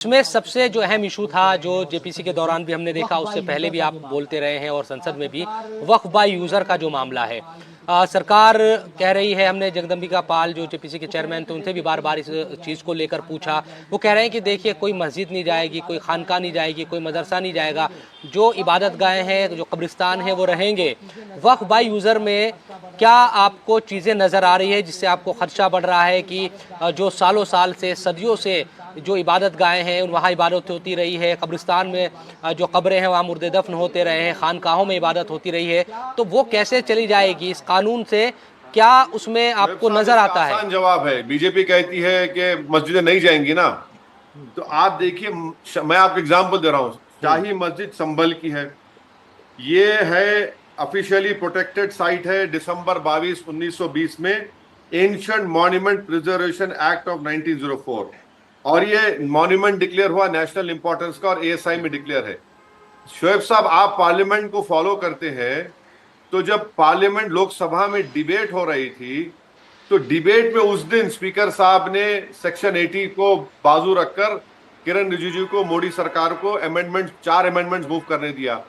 इसमें सबसे जो अहम इशू था, जो जेपीसी के दौरान भी हमने देखा, उससे पहले भी आप बोलते रहे हैं और संसद में भी, वक्फ बाय यूज़र का जो मामला है। सरकार कह रही है, हमने जगदम्बिका पाल जो जेपीसी के चेयरमैन थे उनसे भी बार बार इस चीज़ को लेकर पूछा। वो कह रहे हैं कि देखिए, कोई मस्जिद नहीं जाएगी, कोई खानका नहीं जाएगी, कोई मदरसा नहीं जाएगा, जो इबादत गाहें हैं, जो कब्रिस्तान हैं, वो रहेंगे। वक्फ बाय यूज़र में क्या आपको चीज़ें नज़र आ रही है जिससे आपको खदशा बढ़ रहा है कि जो सालों साल से, सदियों से जो इबादत गाहें हैं वहाँ इबादत होती रही है, कब्रिस्तान में जो कब्रें हैं वहाँ मुर्दे दफन होते रहे हैं, खानकाहों में इबादत होती रही है, तो वो कैसे चली जाएगी इस कानून से? क्या उसमें आपको नजर आता है? आसान जवाब है। बीजेपी कहती है कि मस्जिदें नहीं जाएंगी ना, तो आप देखिए, मैं आपको एग्जांपल दे रहा हूँ। शाही मस्जिद संभल की है, ये है ऑफिशियली प्रोटेक्टेड साइट है। दिसंबर 22 1920 में ancient monument preservation act of 1904, और ये मॉन्यूमेंट डिक्लेयर हुआ नेशनल इंपॉर्टेंस का और एएसआई में डिक्लेयर है। शोएब साहब, आप पार्लियामेंट को फॉलो करते हैं, तो जब पार्लियामेंट लोकसभा में डिबेट हो रही थी, तो डिबेट में उस दिन स्पीकर साहब ने सेक्शन 80 को बाजू रखकर किरण रिजिजू को, मोदी सरकार को अमेंडमेंट, 4 अमेंडमेंट्स मूव करने दिया।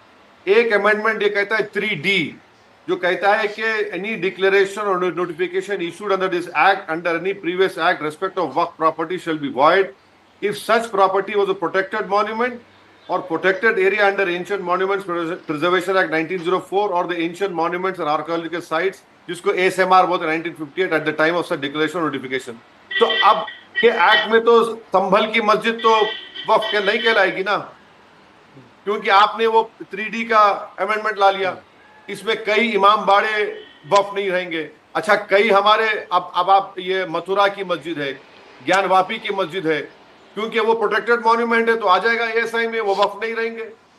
एक अमेंडमेंट ये कहता है 3D, जो कहता है कि एनी डिक्लेरेशन और notification issued under this act under any previous act respect of Waqf property shall be void if such property was a protected monument और protected area under Ancient Monuments Preservation Act 1904 or the Ancient Monuments and Archaeological Sites, जिसको ASMR बोलते हैं, 1958 at the time of such declaration notification। तो अब के act में तो संभल की मस्जिद तो वक्फ के नहीं कहलाएगी ना, क्योंकि आपने वो 3D का अमेंडमेंट ला लिया। इसमें कई इमाम बाड़े वक्फ नहीं रहेंगे। अच्छा, कई हमारे अब आप ये मथुरा की मस्जिद है, ज्ञानवापी की मस्जिद है, क्योंकि वो प्रोटेक्टेड मॉन्यूमेंट है तो आ जाएगा एएसआई में, वो वक्फ नहीं रहेंगे।